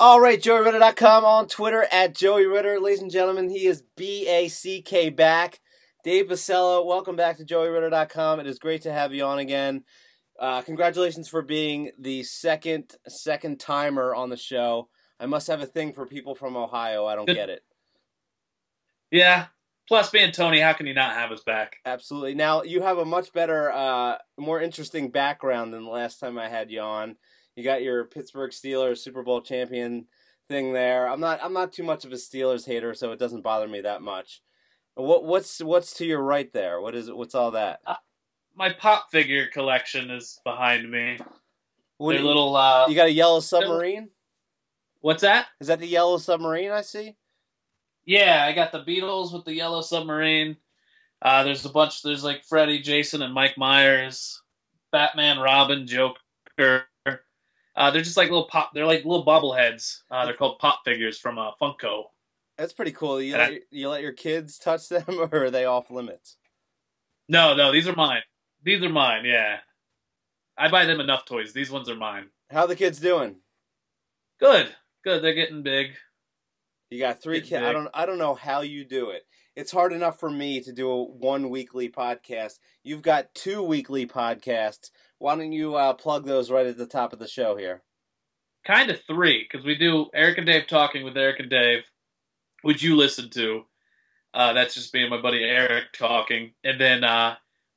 All right, JoeyRitter.com on Twitter at Joey Ritter. Ladies and gentlemen, he is B-A-C-K back. Dave Biscella, welcome back to JoeyRitter.com. It is great to have you on again. Congratulations for being the second timer on the show. I must have a thing for people from Ohio. I don't get it. Yeah. Plus, me and Tony, how can you not have us back? Absolutely. Now, you have a much better, more interesting background than the last time I had you on. You got your Pittsburgh Steelers Super Bowl champion thing there. I'm not too much of a Steelers hater, so it doesn't bother me that much. What's to your right there? What's all that? My pop figure collection is behind me. What They're little. You got a yellow submarine? What's that? Is that the yellow submarine I see? Yeah, I got the Beatles with the yellow submarine. There's a bunch. There's like Freddy, Jason, and Mike Myers, Batman, Robin, Joker. They're just like little pop. They're like little bobbleheads. They're called pop figures from Funko. That's pretty cool. You let your kids touch them, or are they off limits? No, these are mine. These are mine. Yeah, I buy them enough toys. These ones are mine. How are the kids doing? Good. They're getting big. You got 3 kids. I don't know how you do it. It's hard enough for me to do one weekly podcast. You've got 2 weekly podcasts. Why don't you plug those right at the top of the show here? Kind of 3, because we do Erik and Dave Talking with Erik and Dave, which you listen to. That's just me and my buddy Erik talking. And then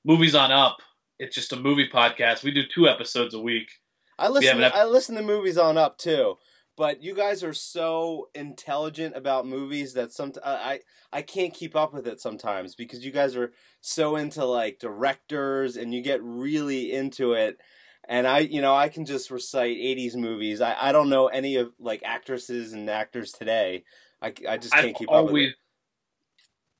Movies on Up. It's just a movie podcast. We do 2 episodes a week. I listen to Movies on Up too. But you guys are so intelligent about movies that I can't keep up with it sometimes because you guys are so into like directors and you get really into it. And I can just recite 80s movies. I don't know any of like actresses and actors today. I just can't keep up with it.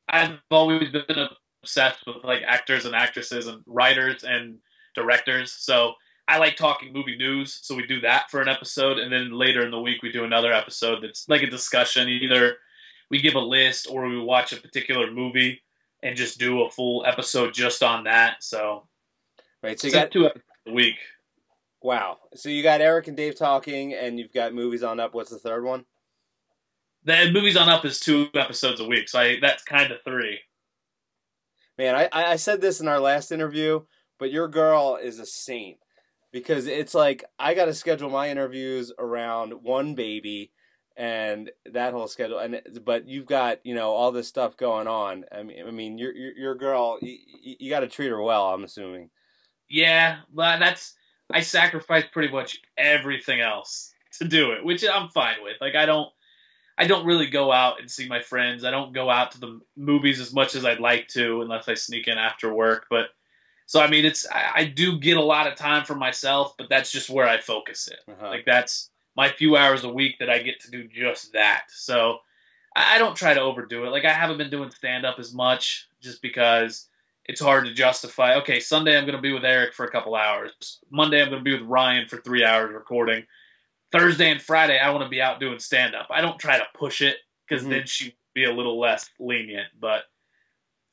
I've always been obsessed with like actors and actresses and writers and directors. So I like talking movie news, so we do that for an episode, and then later in the week we do another episode that's like a discussion. Either we give a list or we watch a particular movie and just do a full episode just on that. So, right, so you got 2 episodes a week. Wow. So you got Erik and Dave Talking, and you've got Movies on Up. What's the third one? The Movies on Up is 2 episodes a week, so that's kind of 3. Man, I said this in our last interview, but your girl is a saint. Because it's like, I got to schedule my interviews around one baby and that whole schedule. But you've got, all this stuff going on. I mean, your girl, you got to treat her well, I'm assuming. Yeah, but I sacrifice pretty much everything else to do it, which I'm fine with. Like, I don't really go out and see my friends. I don't go out to the movies as much as I'd like to unless I sneak in after work. But so, I mean, I do get a lot of time for myself, but that's just where I focus it. Like, that's my few hours a week that I get to do just that. So I don't try to overdo it. Like, I haven't been doing stand-up as much just because it's hard to justify. Okay, Sunday I'm going to be with Erik for a couple hours. Monday I'm going to be with Ryan for 3 hours recording. Thursday and Friday I want to be out doing stand-up. I don't try to push it because then she'd be a little less lenient, but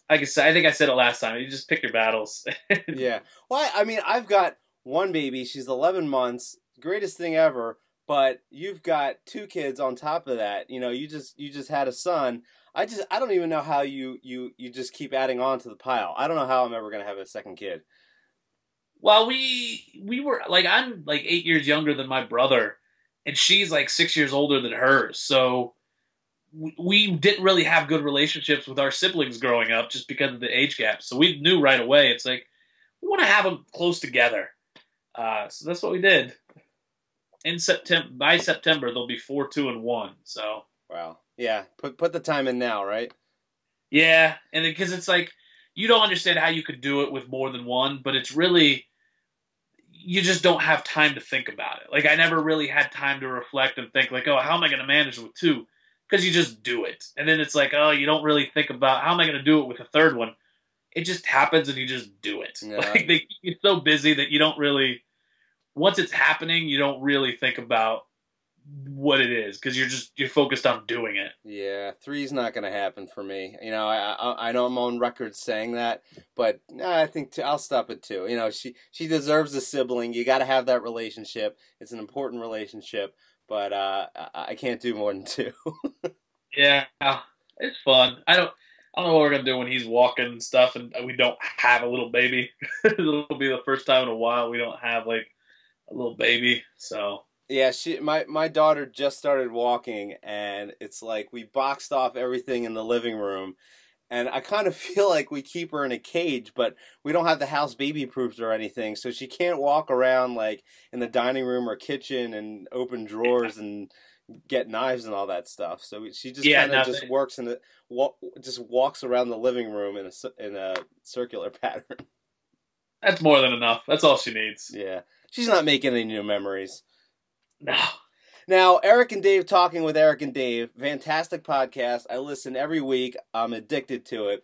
like I said, I think I said it last time. You just pick your battles. Yeah. Well, I mean, I've got one baby. She's 11 months. Greatest thing ever. But you've got 2 kids on top of that. You just had a son. I don't even know how you just keep adding on to the pile. I don't know how I'm ever going to have a second kid. Well, we were like, I'm like 8 years younger than my brother, and she's like 6 years older than hers. So we didn't really have good relationships with our siblings growing up just because of the age gap. So we knew right away, it's like, we want to have them close together. So that's what we did. By September, they'll be 4, 2, and 1. So. Wow. Yeah. Put the time in now, right? Yeah. And because it's like, you don't understand how you could do it with more than one, but it's really, you just don't have time to think about it. Like, I never really had time to reflect and think like, oh, how am I going to manage with 2? Because you just do it. And then it's like, oh, you don't really think about, how am I going to do it with a third one? It just happens and you just do it. Yeah. Like, they keep you so busy that you don't really, once it's happening, you don't really think about what it is, because you're focused on doing it. Yeah, three's not going to happen for me. You know, I know I'm on record saying that, but I think I'll stop at two. You know, she deserves a sibling. You got to have that relationship. It's an important relationship, but I can't do more than two. Yeah, it's fun. I don't know what we're gonna do when he's walking and stuff, and we don't have a little baby. It'll be the first time in a while we don't have like a little baby. So Yeah, my daughter just started walking, and it's like we boxed off everything in the living room, and I kind of feel like we keep her in a cage, but we don't have the house baby proofed or anything, so she can't walk around like in the dining room or kitchen and open drawers and get knives and all that stuff. So she just kind of just works in the just walks around the living room in a circular pattern. That's more than enough. That's all she needs. Yeah, she's not making any new memories. No. Now, Erik and Dave Talking with Erik and Dave, fantastic podcast. I listen every week. I'm addicted to it.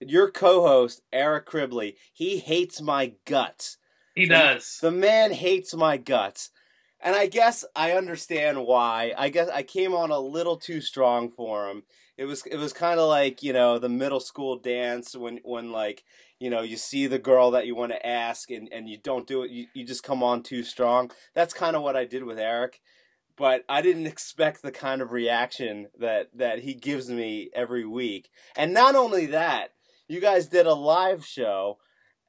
Your co-host, Eric Cribley, he hates my guts. He does. The man hates my guts. And I guess I understand why. I guess I came on a little too strong for him. It was kind of like, you know, the middle school dance when like, you know, you see the girl that you want to ask and you don't do it. You just come on too strong. That's kind of what I did with Eric. But I didn't expect the kind of reaction that he gives me every week. And not only that, you guys did a live show.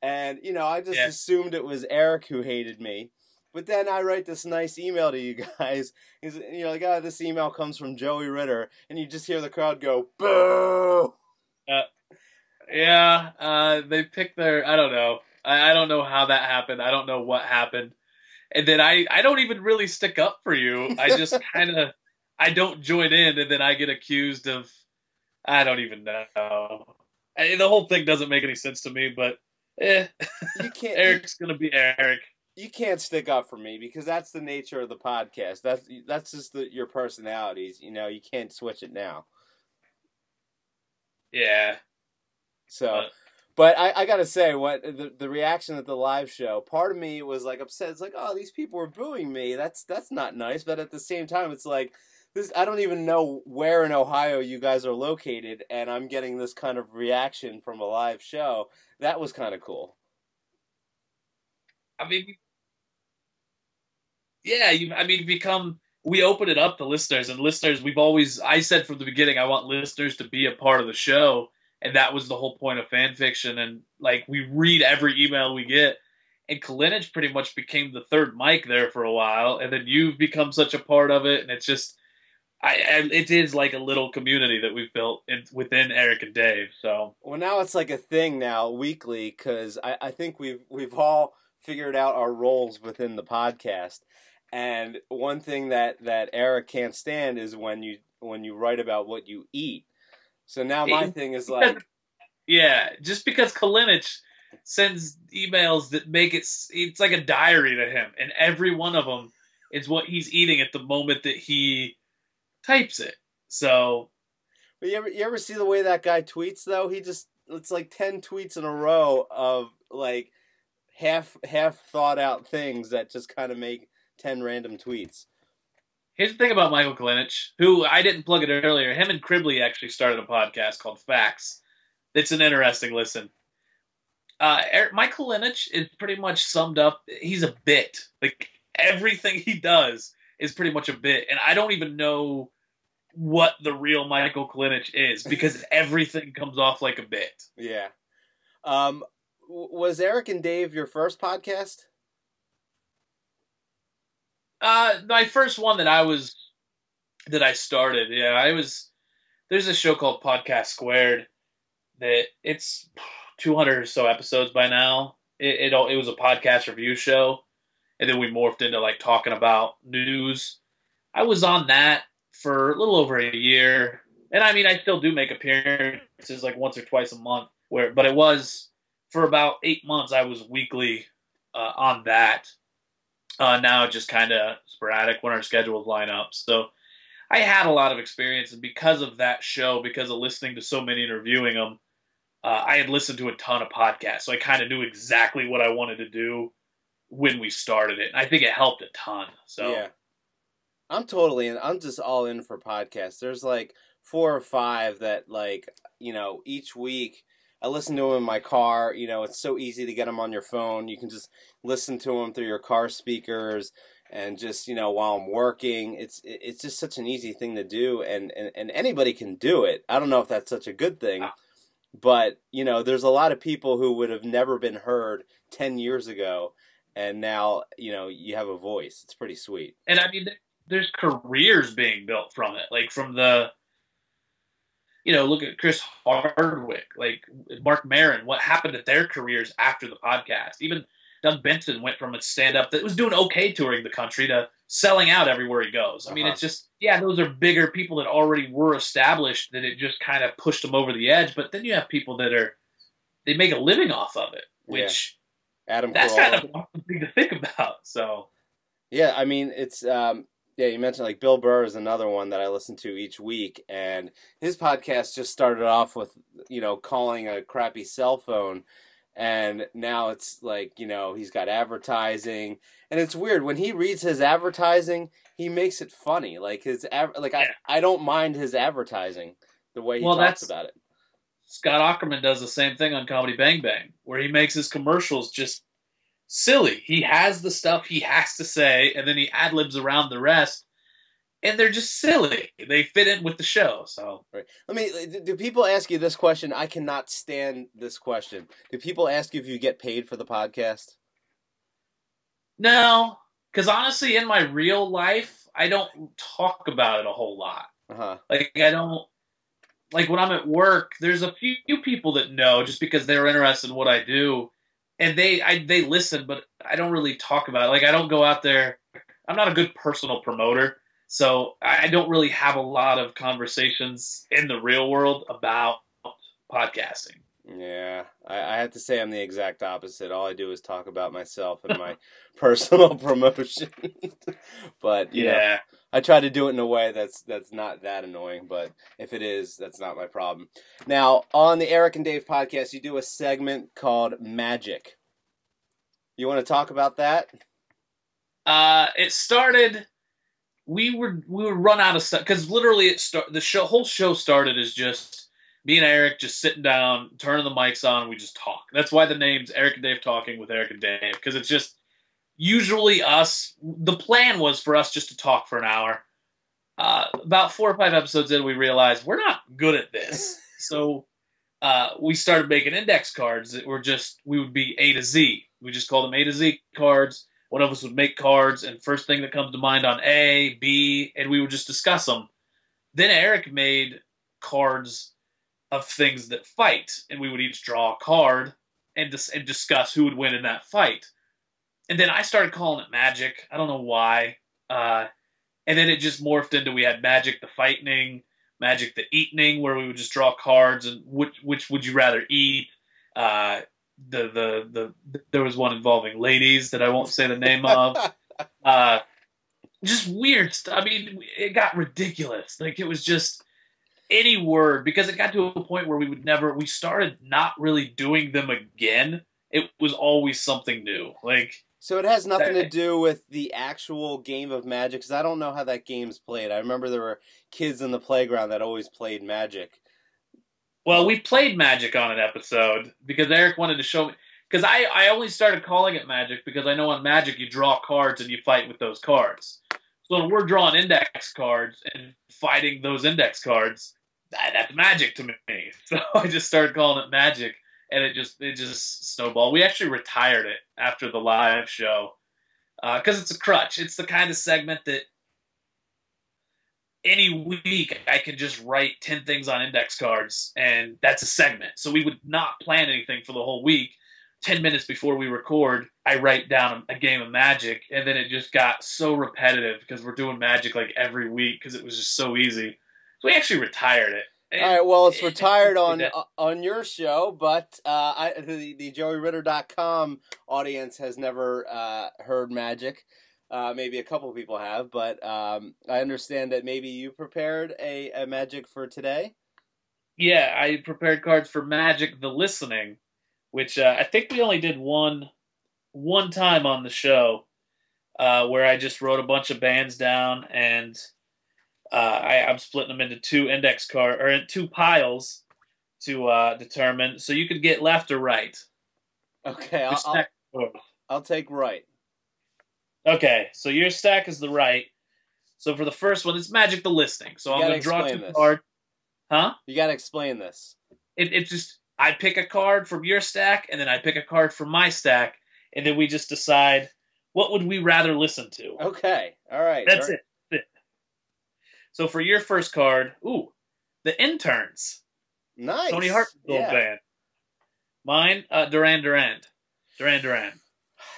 And, you know, I just assumed it was Eric who hated me. But then I write this nice email to you guys. You're like, oh, this email comes from Joey Ritter. And you just hear the crowd go, boo! They picked their, I don't know. I don't know how that happened. I don't know what happened. And then I don't even really stick up for you. I just I don't join in, and then I get accused of, I don't even know. The whole thing doesn't make any sense to me, but you can't. Eric's going to be Erik. You can't stick up for me because that's the nature of the podcast. That's just your personalities. You know, you can't switch it now. Yeah. So, but I gotta say, what the reaction at the live show, part of me was like upset. It's like, oh, these people are booing me. That's not nice. But at the same time, it's like this. I don't even know where in Ohio you guys are located, and I'm getting this kind of reaction from a live show. That was kind of cool. I mean, yeah, we open it up to listeners, and listeners, I said from the beginning, I want listeners to be a part of the show, and that was the whole point of fan fiction, and, like, we read every email we get, and Kalinich pretty much became the third mic there for a while, and then you've become such a part of it, and it's just, it is like a little community that we've built within Erik and Dave, so. Well, now it's like a thing now, weekly, because I think we've all figured out our roles within the podcast. And one thing that Erik can't stand is when you write about what you eat. So now my thing is like, yeah, just because Kalinich sends emails that make it's like a diary to him, and every one of them is what he's eating at the moment that he types it. So, but you ever see the way that guy tweets though? It's like 10 tweets in a row of like half thought out things that just kind of make 10 random tweets. Here's the thing about Michael Kalinich, who I didn't plug it earlier. Him and Cribley actually started a podcast called Facts. It's an interesting listen. Mike Kalinich is pretty much summed up. He's a bit. Like, everything he does is pretty much a bit. And I don't even know what the real Michael Kalinich is because everything comes off like a bit. Yeah. Was Erik and Dave your first podcast? My first one that I started, there's a show called Podcast Squared that it's 200 or so episodes by now. It was a podcast review show, and then we morphed into like talking about news. I was on that for a little over a year, and I mean, I still do make appearances like once or twice a month. But it was for about 8 months. I was weekly on that. Now just kind of sporadic when our schedules line up. So I had a lot of experience, and because of that show, because of listening to so many and reviewing them, I had listened to a ton of podcasts, so I kind of knew exactly what I wanted to do when we started it. And I think it helped a ton. So I'm totally in. I'm just all in for podcasts. There's like 4 or 5 that like, each week I listen to them in my car. It's so easy to get them on your phone. You can just listen to them through your car speakers and just, while I'm working. It's just such an easy thing to do, and anybody can do it. I don't know if that's such a good thing, but, there's a lot of people who would have never been heard 10 years ago, and now, you have a voice. It's pretty sweet. And I mean, there's careers being built from it. Like from the, look at Chris Hardwick, like Mark Maron, what happened to their careers after the podcast? Even Doug Benson went from a stand-up that was doing okay touring the country to selling out everywhere he goes. I mean, it's just, those are bigger people that already were established, that it just kind of pushed them over the edge. But then you have people that they make a living off of it, which Adam that's Carolla. kind of a thing to think about. So, yeah, I mean, it's, you mentioned like Bill Burr is another one that I listen to each week, and his podcast just started off with, calling a crappy cell phone, and now it's like, he's got advertising, and it's weird when he reads his advertising, he makes it funny. Like I don't mind his advertising, the way he talks about it. Scott Aukerman does the same thing on Comedy Bang Bang, where he makes his commercials just silly. He has the stuff he has to say, and then he ad-libs around the rest, and they're just silly. They fit in with the show. So, right. Do people ask you this question? I cannot stand this question. Do people ask you if you get paid for the podcast? No, because honestly, in my real life, I don't talk about it a whole lot. Like, I don't, like when I'm at work, there's a few people that know just because they're interested in what I do. And they listen, but I don't really talk about it. Like, I don't go out there. I'm not a good personal promoter, so I don't really have a lot of conversations in the real world about podcasting. Yeah, I have to say I'm the exact opposite. All I do is talk about myself and my personal promotion. But, I try to do it in a way that's not that annoying, but if it is, that's not my problem. Now, on the Erik and Dave podcast, you do a segment called Magik. You want to talk about that? It started. We would run out of stuff because literally whole show started as just me and Erik just sitting down, turning the mics on, and we just talk. That's why the name's Erik and Dave Talking with Erik and Dave, because it's just usually us. The plan was for us just to talk for an hour. About 4 or 5 episodes in, we realized we're not good at this. So we started making index cards that were we would be A to Z. We just called them A to Z cards. One of us would make cards, and first thing that comes to mind on A, B, and we would just discuss them. Then Erik made cards of things that fight, and we would each draw a card and discuss who would win in that fight. And then I started calling it Magik. I don't know why. And then it just morphed into, we had Magik the Fightening, Magik the Eatening, where we would just draw cards and which would you rather eat. There was one involving ladies that I won't say the name of. Just weird stuff. I mean, it got ridiculous. Like, it was just any word, because it got to a point where we started not really doing them again. It was always something new. Like, so it has nothing to do with the actual game of Magik, because I don't know how that game's played. I remember there were kids in the playground that always played Magik. Well, we played Magik on an episode because Erik wanted to show me. Because I only started calling it Magik because I know on Magik you draw cards and you fight with those cards. So when we're drawing index cards and fighting those index cards, that's Magik to me. So I just started calling it Magik. And it just snowballed. We actually retired it after the live show because it's a crutch. It's the kind of segment that any week I can just write 10 things on index cards, and that's a segment. So we would not plan anything for the whole week. 10 minutes before we record, I write down a game of Magik, and then it just got so repetitive because we're doing Magik like every week because it was just so easy. So we actually retired it. All right, well, it's retired on your show, but the JoeyRitter.com audience has never heard Magik. Maybe a couple people have, but I understand that maybe you prepared a Magik for today? Yeah, I prepared cards for Magik the Listening, which I think we only did one time on the show. where I just wrote a bunch of bands down, and I'm splitting them into two piles to determine. So you could get left or right. Okay, I'll take right. Okay, so your stack is the right. So for the first one, it's Magik the Listening. So I'm going to draw 2 cards. Huh? You got to explain this. It's just, I pick a card from your stack, and then I pick a card from my stack, and then we just decide what would we rather listen to. Okay, all right. That's it. So for your first card, The Interns. Nice. Tony Hart's old band. Mine, Duran Duran.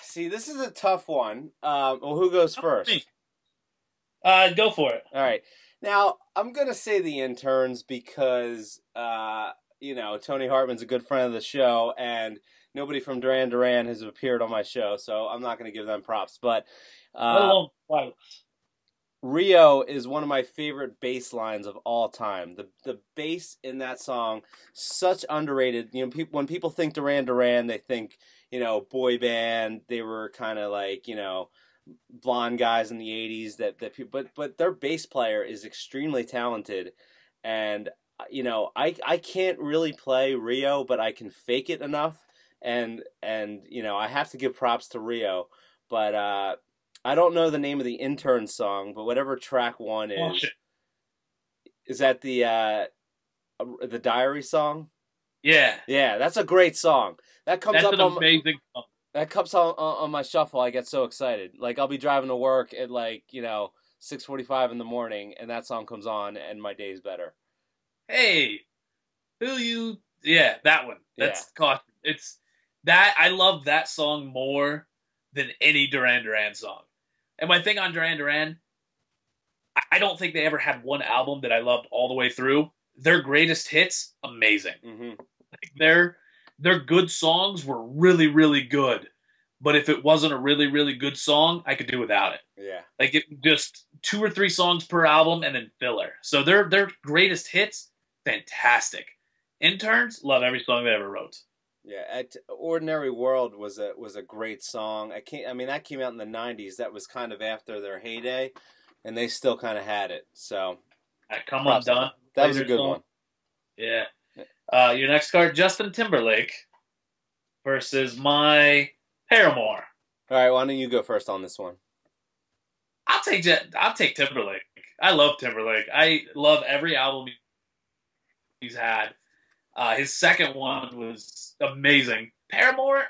See, this is a tough one. Well, who goes first? Go for it. All right. Now, I'm going to say The Interns because, Tony Hartman's a good friend of the show, and nobody from Duran Duran has appeared on my show, so I'm not going to give them props. But Rio is one of my favorite bass lines of all time. The bass in that song, such underrated. When people think Duran Duran, they think, boy band. They were kind of like, blonde guys in the 80s but their bass player is extremely talented, and I can't really play Rio, but I can fake it enough, and I have to give props to Rio, but I don't know the name of the Intern song, but whatever track 1 is that the Diary song? Yeah, that's a great song. That's an amazing song. That comes on my shuffle. I get so excited. Like, I'll be driving to work at 6:45 in the morning, and that song comes on, and my day's better. Hey, yeah, that one. That's caution. It's that I love that song more than any Duran Duran song. And my thing on Duran Duran, I don't think they ever had one album that I loved all the way through. Their greatest hits, amazing. Mm-hmm. Like their good songs were really, really good. But if it wasn't a really, really good song, I could do without it. Yeah. Like, just 2 or 3 songs per album and then filler. So their greatest hits, fantastic. Interns, love every song they ever wrote. Yeah, Ordinary World was a great song. That came out in the 90s. That was kind of after their heyday, and they still kind of had it. So, Come Undone. That was a good one. Yeah. Your next card, Justin Timberlake versus my Paramore. All right, why don't you go first on this one? I'll take Timberlake. I love Timberlake. I love every album he's had. His second one was amazing. Paramore,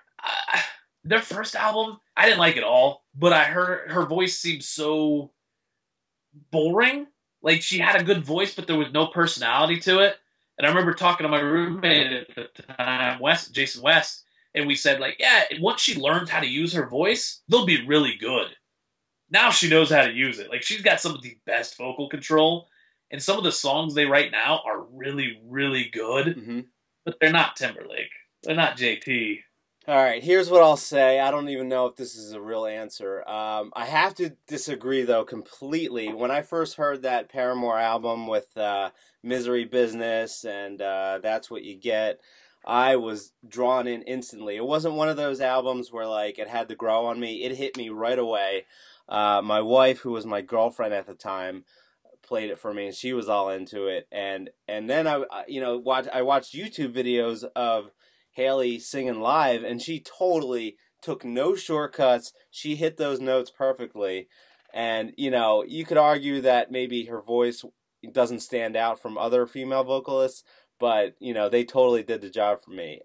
their first album, I didn't like it all, but I heard her voice seemed so boring. Like, she had a good voice, but there was no personality to it. And I remember talking to my roommate at the time, Jason West, and we said, once she learns how to use her voice, they'll be really good. Now she knows how to use it. Like, she's got some of the best vocal control, and some of the songs they write now are really, really good, mm-hmm. but they're not Timberlake. They're not JT. All right, here's what I'll say. I don't even know if this is a real answer. I have to disagree, though, completely. When I first heard that Paramore album with Misery Business and That's What You Get, I was drawn in instantly. It wasn't one of those albums where, it had to grow on me. It hit me right away. My wife, who was my girlfriend at the time, played it for me, and she was all into it. And then I watched YouTube videos of Haley singing live, and she totally took no shortcuts. She hit those notes perfectly. And, you could argue that maybe her voice doesn't stand out from other female vocalists, but, they totally did the job for me.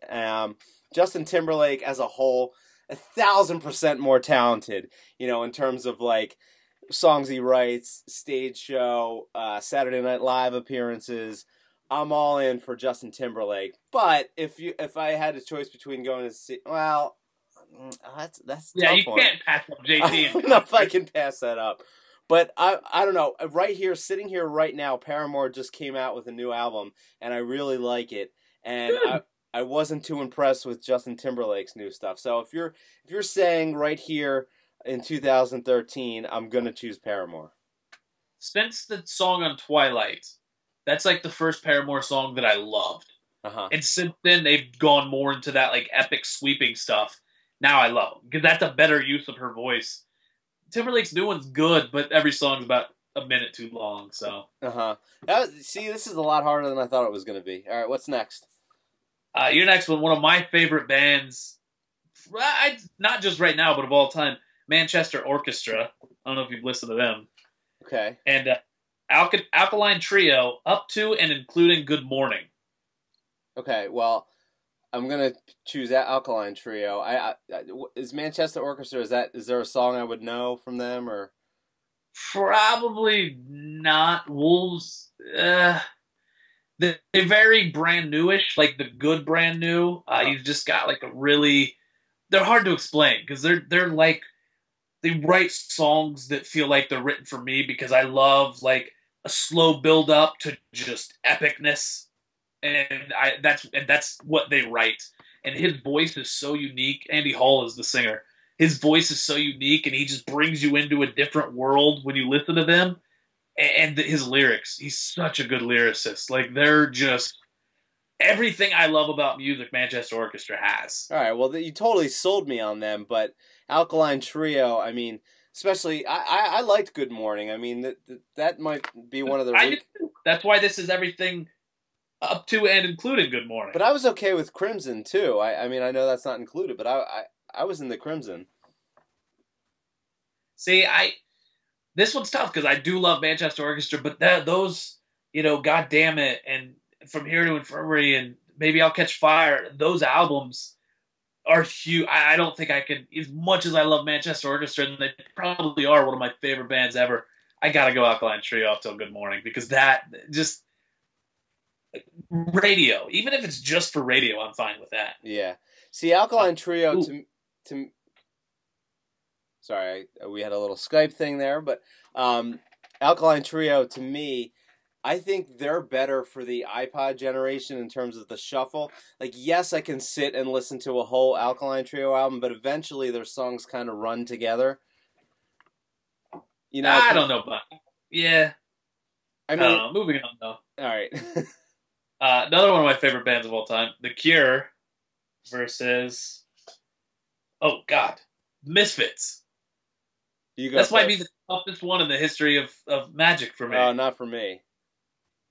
Justin Timberlake as a whole, 1,000% more talented, in terms of, songs he writes, stage show, Saturday Night Live appearances. I'm all in for Justin Timberlake. But if I had a choice between going to see, that's yeah, tough you one. Can't pass up JT. I don't know if I can pass that up. But I don't know. Right here, sitting here right now, Paramore just came out with a new album, and I really like it. And I wasn't too impressed with Justin Timberlake's new stuff. So if you're saying right here in 2013, I'm gonna choose Paramore. Since the song on Twilight, that's the first Paramore song that I loved. Uh-huh. And since then, they've gone more into that epic sweeping stuff. Now I love them because that's a better use of her voice Timberlake's new one's good, but every song's about a minute too long. So See, this is a lot harder than I thought it was going to be. All right, what's next? Your next one of my favorite bands, not just right now, but of all time, Manchester Orchestra. I don't know if you've listened to them. Okay. And Alkaline Trio, up to and including Good Morning. Okay, well, I'm gonna choose that Alkaline Trio. Is Manchester Orchestra? Is there a song I would know from them or? Probably not. Wolves. They're very brand newish, like the good brand new. You've just got like a really. They're hard to explain because they're like they write songs that feel like they're written for me because I love like a slow build up to just epicness, and that's what they write. And his voice is so unique. Andy Hall is the singer. His voice is so unique, and he just brings you into a different world when you listen to them. And his lyrics, he's such a good lyricist. Like, they're just everything I love about music Manchester Orchestra has. All right, well, you totally sold me on them, but Alkaline Trio, I mean, especially, I liked Good Morning. I mean, that might be one of the... That's why this is everything up to and including Good Morning. But I was okay with Crimson, too. I mean, I know that's not included, but I was in the Crimson. See, this one's tough because I do love Manchester Orchestra, but those, God Damn It, and From Here to Infirmary, and Maybe I'll Catch Fire, those albums are huge. I don't think I could, as much as I love Manchester Orchestra, and they probably are one of my favorite bands ever, I gotta go Alkaline Trio up till Good Morning, because that just, radio, even if it's just for radio, I'm fine with that. Yeah. See, Alkaline Trio, to sorry, we had a little Skype thing there, but Alkaline Trio, to me, I think they're better for the iPod generation in terms of the shuffle. Like, yes, I can sit and listen to a whole Alkaline Trio album, but eventually their songs kind of run together. I don't know, but yeah. I mean, moving on, though. All right. Another one of my favorite bands of all time, The Cure versus, Misfits. This might be the toughest one in the history of Magik for me. Oh, not for me.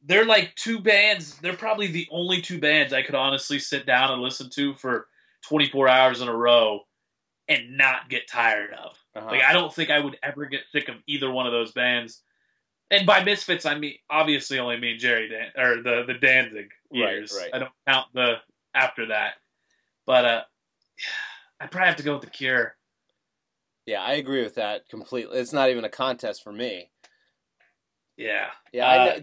They're like two bands. They're probably the only two bands I could honestly sit down and listen to for 24 hours in a row and not get tired of. Like, I don't think I would ever get sick of either one of those bands. And by Misfits, I mean obviously only mean the Danzig years. Right. I don't count the after that. But I probably have to go with The Cure. Yeah, I agree with that completely. It's not even a contest for me. Yeah. Yeah.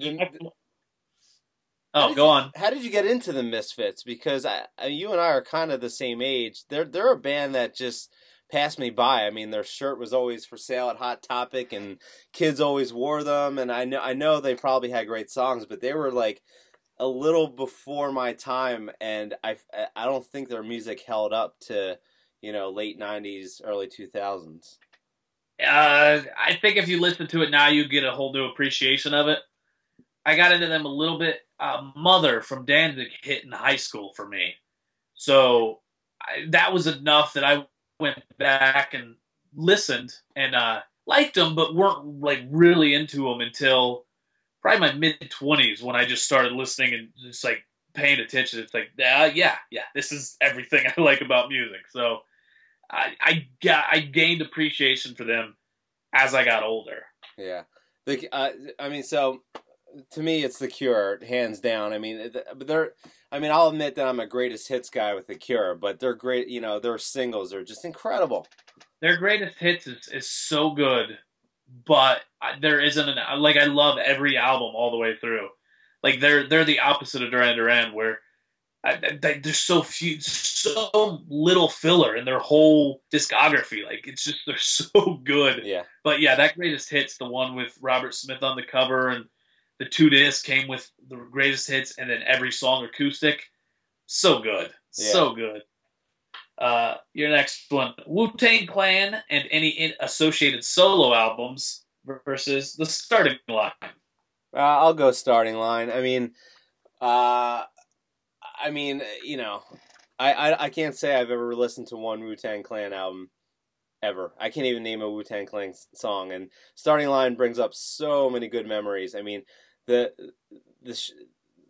Go on. How did you get into the Misfits? Because you and I are kind of the same age. They're a band that just passed me by. I mean, their shirt was always for sale at Hot Topic, and kids always wore them. And I know they probably had great songs, but they were like a little before my time, and I don't think their music held up to late 90s, early 2000s. I think if you listen to it now, you get a whole new appreciation of it. I got into them a little bit. Mother from Danzig hit in high school for me. So that was enough that I went back and listened and liked them, but weren't like really into them until probably my mid-20s when I just started listening and just like paying attention. It's like, yeah, this is everything I like about music. So I gained appreciation for them as I got older. Yeah. So to me, it's The Cure, hands down. I mean, I'll admit that I'm a greatest hits guy with The Cure, but they're great. Their singles are just incredible. Their greatest hits is so good, but there isn't I love every album all the way through. Like they're the opposite of Duran Duran, where there's so little filler in their whole discography. Like, it's just, they're so good. Yeah. But yeah, that greatest hits, the one with Robert Smith on the cover, and the 2 discs came with the greatest hits, and then every song acoustic. So good. Yeah. So good. Your next one, Wu-Tang Clan and any associated solo albums versus the Starting Line. I'll go Starting Line. I can't say I've ever listened to one Wu-Tang Clan album. ever. I can't even name a Wu-Tang Clan song, and Starting Line brings up so many good memories. I mean, the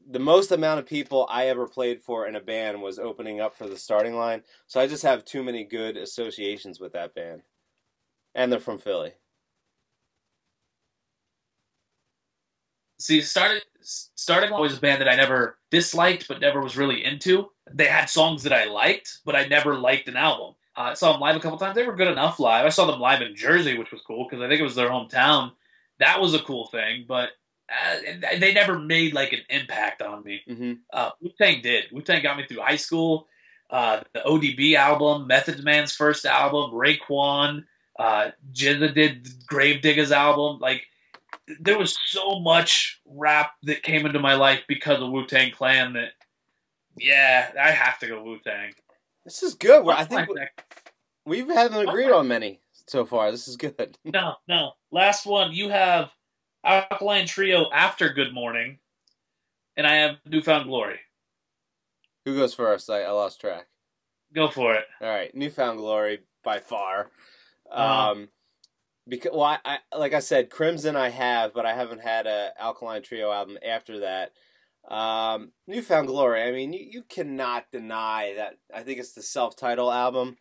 the most amount of people I ever played for in a band was opening up for the Starting Line, so I just have too many good associations with that band. And they're from Philly. See, Starting Line was a band that I never disliked, but never was really into. They had songs that I liked, but I never liked an album. I saw them live a couple times. They were good enough live. I saw them live in Jersey, which was cool because I think it was their hometown. That was a cool thing, but they never made like an impact on me. Mm-hmm. Wu-Tang did. Wu-Tang got me through high school. The ODB album, Method Man's first album, Raekwon, Jizza did Gravediggers album. Like, there was so much rap that came into my life because of Wu-Tang Clan that, yeah, I have to go Wu-Tang. This is good. I think we haven't agreed on many so far. This is good. No. Last one, you have Alkaline Trio after Good Morning, and I have Newfound Glory. Who goes first? I lost track. Go for it. All right, Newfound Glory by far. Because I like I said, Crimson I have, but I haven't had a Alkaline Trio album after that. Newfound Glory. I mean, you cannot deny that. I think it's the self-titled album.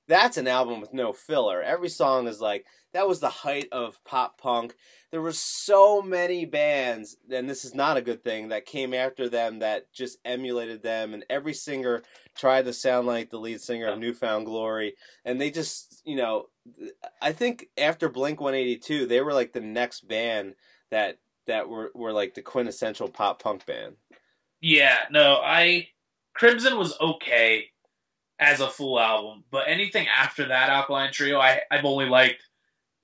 That's an album with no filler. Every song is like, that was the height of pop punk. There were so many bands, and this is not a good thing, that came after them that just emulated them, and every singer tried to sound like the lead singer of Newfound Glory, and they just, you know, I think after Blink-182, they were like the next band that were like the quintessential pop punk band. Yeah, no, Crimson was okay as a full album, but anything after that Alkaline Trio, I've only liked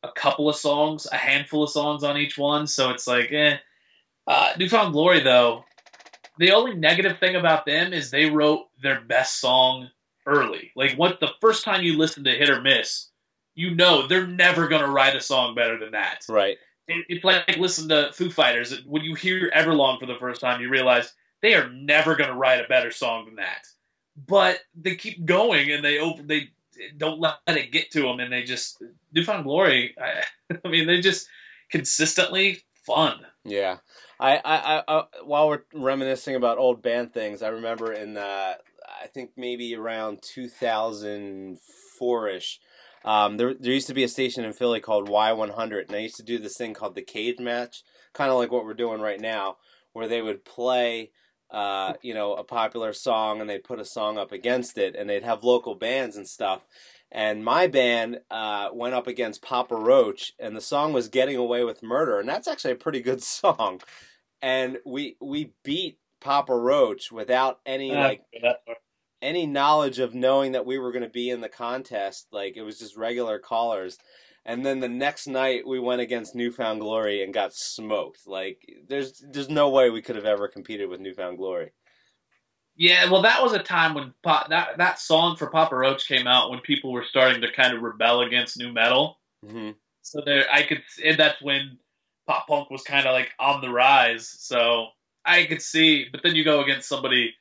a couple of songs, a handful of songs on each one, so it's like, Newfound Glory, though, the only negative thing about them is they wrote their best song early. Like, the first time you listen to Hit or Miss, you know they're never going to write a song better than that. Right. It's like listen to Foo Fighters. When you hear Everlong for the first time, you realize they are never going to write a better song than that. But they keep going, and they don't let it get to them, and they just Newfound Glory. I mean, they're just consistently fun. Yeah, I while we're reminiscing about old band things, I remember in I think maybe around 2004-ish. There used to be a station in Philly called Y100, and they used to do this thing called the Cage Match, kind of like what we're doing right now, where they would play a popular song, and they'd put a song up against it, and they'd have local bands and stuff. And my band went up against Papa Roach, and the song was Getting Away with Murder, and that's actually a pretty good song. And we beat Papa Roach without any any knowledge of knowing that we were going to be in the contest. Like, it was just regular callers. And then the next night we went against Newfound Glory and got smoked. Like, there's no way we could have ever competed with Newfound Glory. Yeah, well, that was a time when that song for Papa Roach came out when people were starting to kind of rebel against nu metal. Mm-hmm. So and that's when pop punk was kind of like on the rise. So I could see, but then you go against somebody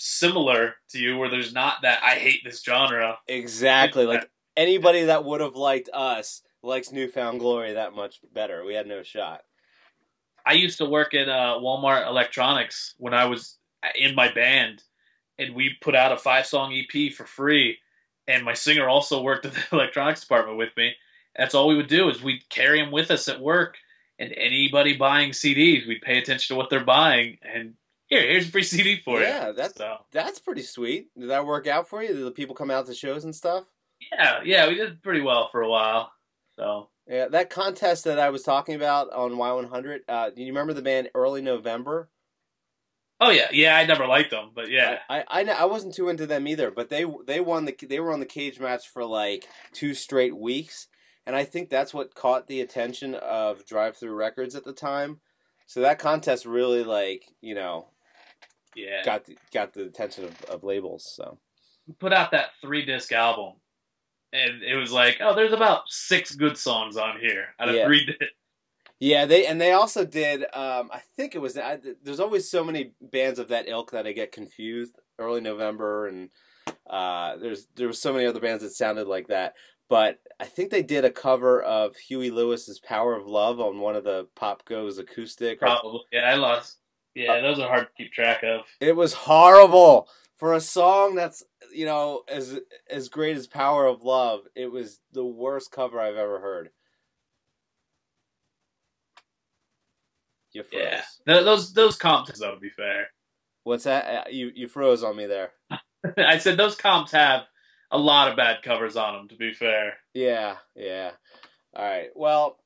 similar to you where there's not that I hate this genre. Exactly. Like, anybody that would have liked us likes Newfound Glory that much better. We had no shot. I used to work at Walmart Electronics when I was in my band, and we put out a 5-song EP for free, and my singer also worked at the electronics department with me. That's all we would do is we'd carry them with us at work, and anybody buying CDs, we'd pay attention to what they're buying, and here's a free CD for you. Yeah, that's pretty sweet. Did that work out for you? Did the people come out to shows and stuff? Yeah, we did pretty well for a while. So yeah, that contest that I was talking about on Y100. Do you remember the band Early November? Oh yeah, I never liked them, but yeah, I wasn't too into them either. But they were on the Cage Match for like 2 straight weeks, and I think that's what caught the attention of Drive Thru Records at the time. So that contest really got the attention of labels. So we put out that 3-disc album. And it was like, oh, there's about 6 good songs on here out of 3 discs. Yeah, they also did. I think it was. There's always so many bands of that ilk that I get confused. Early November, and there was so many other bands that sounded like that. but I think they did a cover of Huey Lewis's "Power of Love" on one of the Pop Goes acoustic. Probably. Yeah, I lost. Yeah, those are hard to keep track of. It was horrible for a song that's as great as "Power of Love." It was the worst cover I've ever heard. You froze. Yeah, those comps, though, to be fair. What's that? You froze on me there. I said those comps have a lot of bad covers on them, to be fair. Yeah. All right. Well,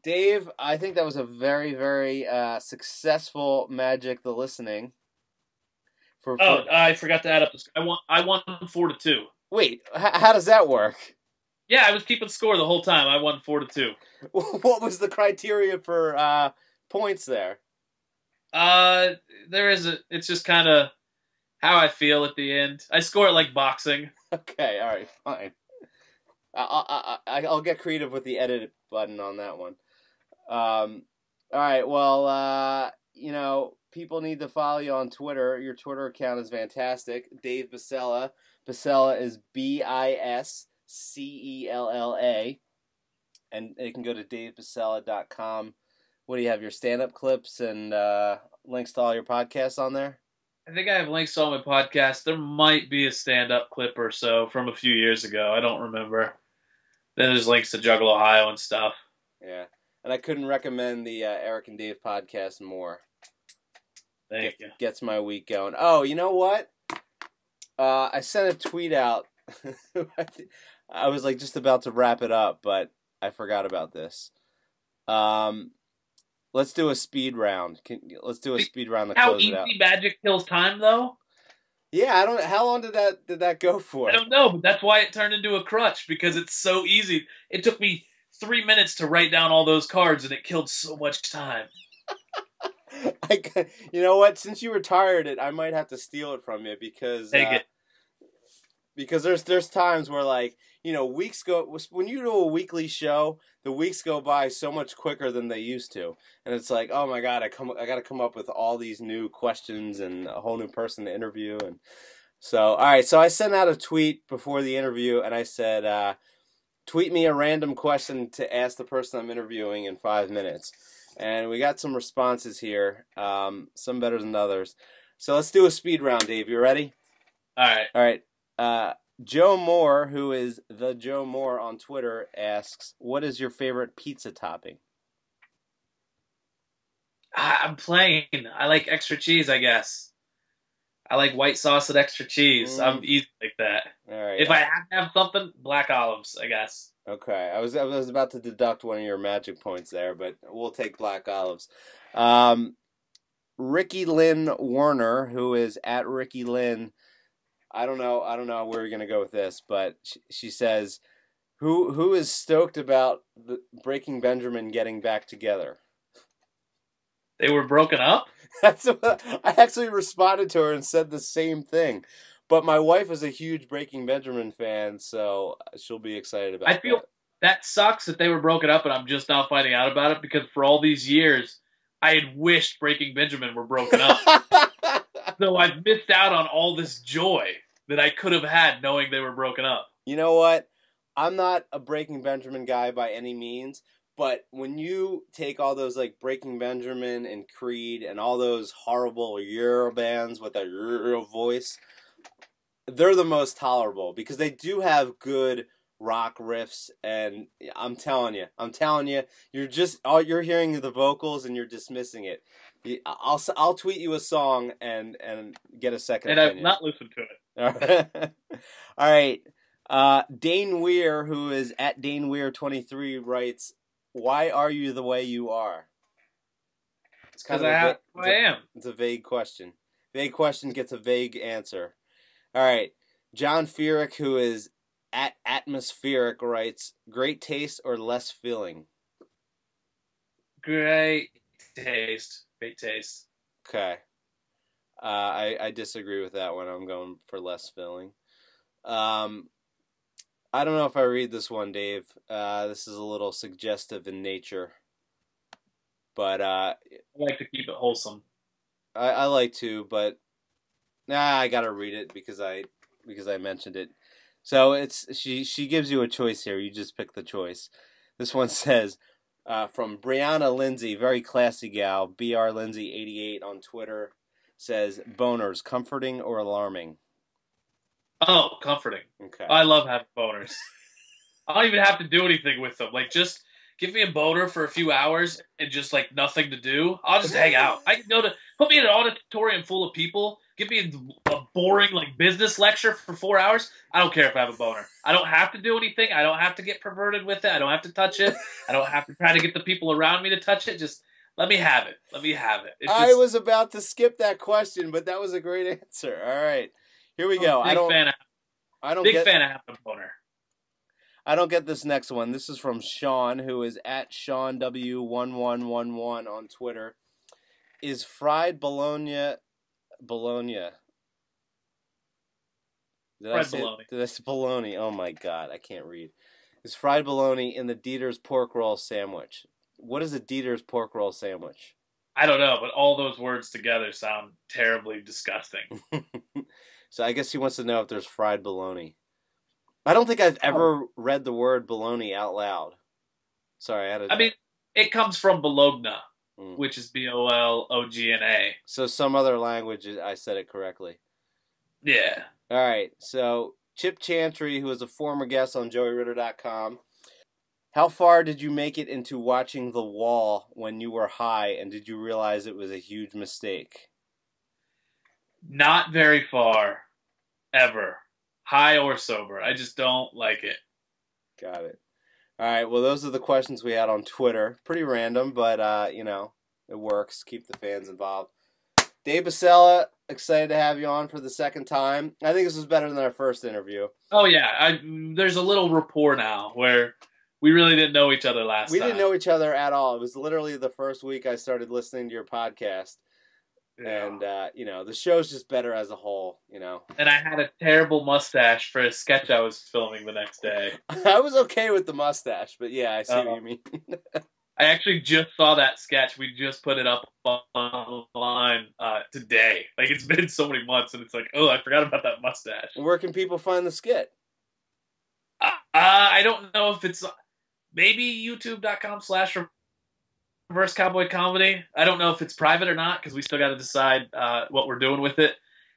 Dave, I think that was a very, very successful Magik the Listening. I forgot to add up. I won 4-2. Wait, how does that work? Yeah, I was keeping score the whole time. I won 4-2. What was the criteria for points there? It's just kind of how I feel at the end. I score it like boxing. Okay, all right, fine. I'll get creative with the edit button on that one. All right, well, people need to follow you on Twitter. Your Twitter account is fantastic. Dave Biscella. Biscella is Biscella. And you can go to davebiscella.com. What do you have, your stand-up clips and links to all your podcasts on there? I think I have links to all my podcasts. There might be a stand-up clip or so from a few years ago. I don't remember. Then there's links to Juggle Ohio and stuff. Yeah. And I couldn't recommend the Erik and Dave podcast more. Thank you. Gets my week going. Oh, you know what? I sent a tweet out. I was just about to wrap it up, but I forgot about this. Let's do a speed round. Let's do a speed round to close it out. How easy Magik kills time, though? Yeah, I don't. How long did that go for? I don't know, but that's why it turned into a crutch, because it's so easy. It took me 3 minutes to write down all those cards, and it killed so much time. You know what? Since you retired it, I might have to steal it from you because Take it. Because there's times where weeks go when you do a weekly show, the weeks go by so much quicker than they used to, and it's like, oh my god, I got to come up with all these new questions and a whole new person to interview, and so all right, so I sent out a tweet before the interview, and I said, tweet me a random question to ask the person I'm interviewing in 5 minutes, and we got some responses here, some better than others. So let's do a speed round, Dave. You ready? All right. Joe Moore, who is the Joe Moore on Twitter, asks, what is your favorite pizza topping? I'm plain. I like extra cheese, I guess. I like white sauce with extra cheese. I'm easy like that. All right. If I have to have something, black olives, I guess. Okay. I was about to deduct one of your magic points there, but we'll take black olives. Ricky Lynn Warner, who is at Ricky Lynn, I don't know where we're gonna go with this, but she says, "Who is stoked about the Breaking Benjamin getting back together?" They were broken up? That's what I actually responded to her and said the same thing. But my wife is a huge Breaking Benjamin fan, so she'll be excited about it. I feel that sucks that they were broken up, and I'm just now finding out about it because for all these years, I had wished Breaking Benjamin were broken up. So I've missed out on all this joy that I could have had knowing they were broken up. You know what? I'm not a Breaking Benjamin guy by any means, but when you take all those Breaking Benjamin and Creed and all those horrible Euro bands with a Euro voice, they're the most tolerable because they do have good rock riffs, and I'm telling you, you're hearing the vocals and you're dismissing it. I'll tweet you a song and get a second opinion. I've not listened to it. All right. Dane Weir, who is at Dane Weir 23, writes, "Why are you the way you are?" It's kind of I am. It's a vague question. Vague question gets a vague answer. All right. John Feerick, who is at Atmospheric, writes, "Great taste or less filling?" Great taste. Great taste. Okay. I disagree with that one. I'm going for less filling. I don't know if I read this one, Dave. This is a little suggestive in nature. But I like to keep it wholesome. I like to, but I gotta read it because I mentioned it. So she gives you a choice here. You just pick the choice. This one says, from Brianna Lindsay, very classy gal, BR Lindsay 88 on Twitter, says, boners, comforting or alarming? Oh, comforting. Okay. I love having boners. I don't even have to do anything with them. Like, just give me a boner for a few hours and just, like, nothing to do. I'll just hang out. I can put me in an auditorium full of people, give me a boring, like, business lecture for 4 hours. I don't care if I have a boner. I don't have to do anything. I don't have to get perverted with it. I don't have to touch it. I don't have to try to get the people around me to touch it. Just let me have it. Let me have it. I was about to skip that question, but that was a great answer. All right. Here we go. Big fan of having a boner. I don't get this next one. This is from Sean, who is at SeanW1111 on Twitter. Is fried bologna? Did I say bologna? Oh my God, I can't read. Is fried bologna in the Dieter's pork roll sandwich? What is a Dieter's pork roll sandwich? I don't know, but all those words together sound terribly disgusting. So I guess he wants to know if there's fried bologna. I don't think I've ever read the word bologna out loud. Sorry, I mean, it comes from Bologna, which is Bologna. So some other language, I said it correctly. Yeah. All right. So Chip Chantry, who is a former guest on JoeyRitter.com. How far did you make it into watching The Wall when you were high, and did you realize it was a huge mistake? Not very far, ever. High or sober. I just don't like it. Got it. All right, well, those are the questions we had on Twitter. Pretty random, but, you know, it works. Keep the fans involved. Dave Biscella, excited to have you on for the second time. I think this was better than our first interview. Oh, yeah. There's a little rapport now where we really didn't know each other last time. We didn't know each other at all. It was literally the first week I started listening to your podcast. Yeah. And, you know, the show's just better as a whole, you know. And I had a terrible mustache for a sketch I was filming the next day. I was okay with the mustache, but yeah, I see what you mean. I actually just saw that sketch. We just put it up online today. Like, it's been so many months, and it's like, oh, I forgot about that mustache. Where can people find the skit? I don't know if it's maybe youtube.com/Reverse Cowboy Comedy. I don't know if it's private or not because we still got to decide what we're doing with it.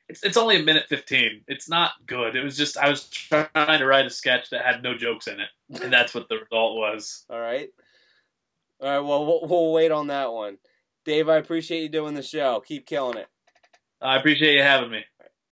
It's only 1:15. It's not good. It was just I was trying to write a sketch that had no jokes in it, and that's what the result was. All right. Well, we'll wait on that one. Dave, I appreciate you doing the show. Keep killing it. I appreciate you having me.